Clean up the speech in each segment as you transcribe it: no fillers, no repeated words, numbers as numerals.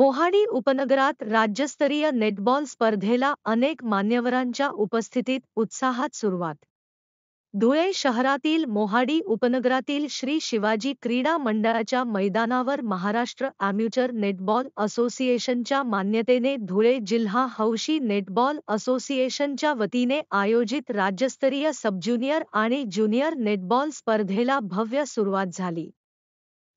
मोहाडी उपनगरात राज्यस्तरीय नेटबॉल स्पर्धेला अनेक मान्यवरांच्या उपस्थितीत उत्साहात सुरुवात। धुळे शहरातील मोहाडी उपनगरातील श्री शिवाजी क्रीडा मंडळाच्या मैदानावर महाराष्ट्र अॅम्युचर नेटबॉल असोसिएशनच्या मान्यतेने धुळे जिल्हा हौशी नेटबॉल असोसिएशनच्या वतीने आयोजित राज्यस्तरीय सबज्युनियर आणि ज्युनियर नेटबॉल स्पर्धेला भव्य सुरुवात झाली।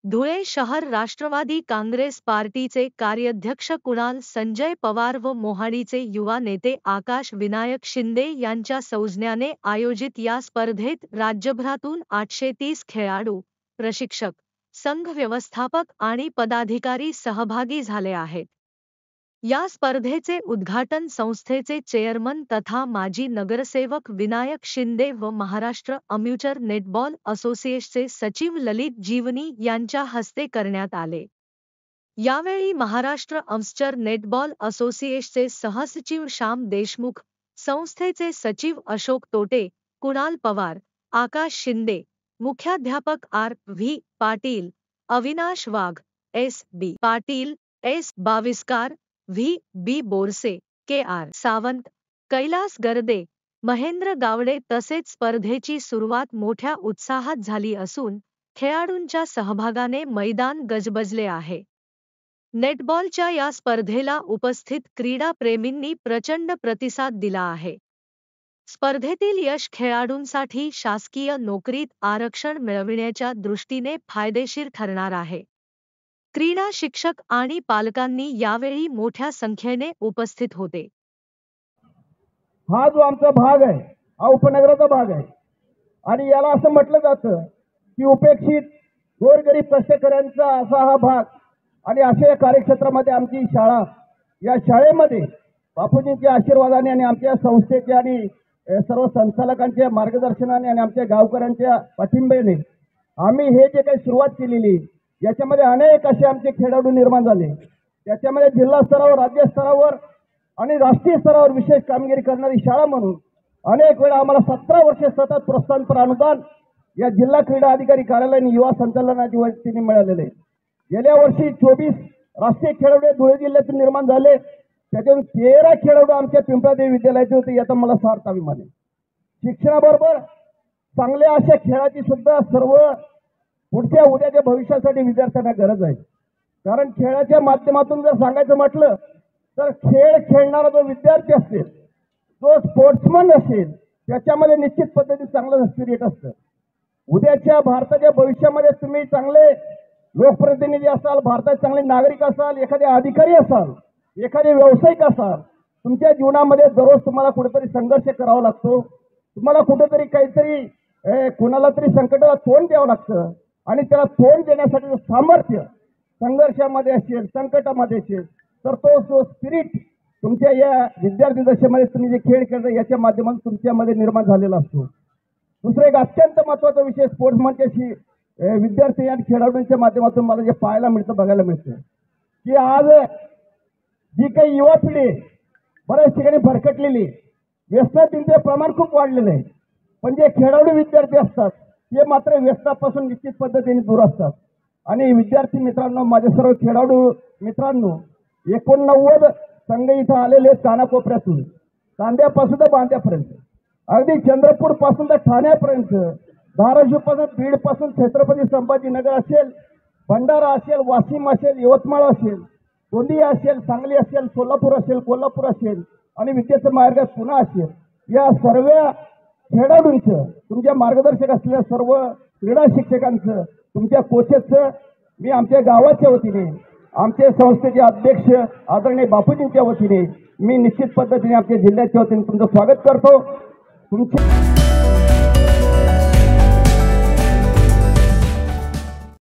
धुळे शहर राष्ट्रवादी काँग्रेस पार्टीचे कार्याध्यक्ष कुणाल संजय पवार व मोहाडीचे युवा नेते आकाश विनायक शिंदे यांच्या सौजन्याने आयोजित या स्पर्धेत राज्यभरातून 830 खेळाडू, प्रशिक्षक, संघ व्यवस्थापक आणि पदाधिकारी सहभागी झाले आहेत। या स्पर्धेचे उद्घाटन संस्थेचे चेअरमन तथा माजी नगरसेवक विनायक शिंदे व महाराष्ट्र अॅम्युचर नेटबॉल असोसिएशनचे सचिव ललित जीवनी यांच्या हस्ते करण्यात आले। यावेळी महाराष्ट्र अॅम्युचर नेटबॉल असोसिएशनचे सहसचिव श्याम देशमुख, संस्थेचे सचिव अशोक तोटे, कुणाल पवार, आकाश शिंदे, मुख्याध्यापक R V. Patil, Avinash Wagh, S B. Patil, S. Baviskar, V B. Borse, K R. Sawant, Kailas Garde, Mahendra Gawade तसेच स्पर्धेची सुरुवात मोठ्या उत्साहात झाली असून खेळाडूंच्या सहभागाने मैदान गजबजले आहे। नेटबॉलच्या या स्पर्धेला उपस्थित क्रीडाप्रेमींनी प्रचंड प्रतिसाद दिला आहे। स्पर्धेतील यश खेळाडूंसाठी शासकीय नोकरीत आरक्षण मिळविण्याच्या दृष्टीने फायदेशीर ठरणार आहे। क्रीडा शिक्षक आणि पालकांनी यावेळी मोठ्या संख्येने उपस्थित होते। हा जो आमचा भाग आहे हा उपनगराचा भाग आहे आणि याला असं म्हटलं जातं की उपेक्षित गोरगरीब कष्टकऱ्यांचा असा हा भाग आणि अशा कार्यक्षेत्रामध्ये आमची शाळा, या शाळेमध्ये बापूजींच्या आशीर्वादाने आणि आमच्या संस्थेच्या आणि सर्व संचालकांच्या मार्गदर्शनाने आणि आमच्या गावकऱ्यांच्या पाठिंब्याने आम्ही हे जे काही सुरुवात केलेली याच्यामध्ये अनेक असे आमचे खेळाडू निर्माण झाले। त्याच्यामध्ये जिल्हा स्तरावर, राज्य स्तरावर आणि राष्ट्रीय स्तरावर विशेष कामगिरी करणारी शाळा म्हणून अनेक वेळा आम्हाला 17 वर्षे सतत प्रोत्साहनपर अनुदान या जिल्हा क्रीडा अधिकारी कार्यालयाने युवा संचालनाच्या वतीने मिळालेले। गेल्या वर्षी 24 राष्ट्रीय खेळाडू धुळे जिल्ह्यातून निर्माण झाले, त्यातून 13 खेळाडू आमच्या पिंपळादेवी विद्यालयाचे होते, याचा मला सार्थ अभिमान आहे। शिक्षणाबरोबर चांगल्या अशा खेळाची सुद्धा सर्व पुढच्या उद्याच्या भविष्यासाठी विद्यार्थ्यांना गरज आहे। कारण खेळाच्या माध्यमातून जर सांगायचं म्हटलं तर खेळ खेळणारा जो विद्यार्थी असेल, जो स्पोर्ट्समन असेल, त्याच्यामध्ये निश्चित पद्धतीने चांगलं स्पिरिट असतं। उद्याच्या भारताच्या भविष्यामध्ये तुम्ही चांगले लोकप्रतिनिधी असाल, भारताचे चांगले नागरिक असाल, एखादे अधिकारी असाल, एखादे व्यावसायिक असाल, तुमच्या जीवनामध्ये दररोज तुम्हाला कुठेतरी संघर्ष करावा लागतो। तुम्हाला कुठेतरी काहीतरी कोणाला तरी संकटाला तोंड द्यावं लागतं आणि त्याला तोंड देण्यासाठी सामर्थ्य संघर्षामध्ये असेल, संकटामध्ये असेल, तर तो स्पिरिट तुमच्या या विद्यार्थी दशेमध्ये तुम्ही जे खेळ खेळता याच्या माध्यमातून तुमच्यामध्ये निर्माण झालेला असतो। दुसरा एक अत्यंत महत्त्वाचा विषय स्पोर्ट्समनच्याशी विद्यार्थी आणि खेळाडूंच्या माध्यमातून मला जे पाहायला मिळतं, बघायला मिळतं की आज जी काही युवा पिढी बऱ्याच ठिकाणी भरकटलेली, व्यसनाचे प्रमाण खूप वाढलेलं आहे, पण जे खेळाडू विद्यार्थी असतात ते मात्र व्यसनापासून निश्चित पद्धतीने दूर असतात। आणि विद्यार्थी मित्रांनो, माझे सर्व खेळाडू मित्रांनो, 89 संघ इथं आलेले कानाकोपऱ्यातून, कांद्यापासून तर बांद्यापर्यंत, अगदी चंद्रपूर पासून तर ठाण्यापर्यंत, धाराशिव पासून बीड पासून छत्रपती संभाजीनगर असेल, भंडारा असेल, वाशिम असेल, यवतमाळ असेल, गोंदिया असेल, सांगली असेल, सोलापूर असेल, कोल्हापूर असेल आणि विद्येचं मार्ग पुणे असेल, या सर्व खेळाडूंचं, तुमच्या मार्गदर्शक असलेल्या सर्व क्रीडा शिक्षकांचं, तुमच्या कोचेसचं मी आमच्या गावाच्या वतीने, आमच्या संस्थेचे अध्यक्ष आदरणीय बापूजींच्या वतीने मी निश्चित पद्धतीने आमच्या जिल्ह्याच्या वतीने तुमचं स्वागत करतो। तुमचे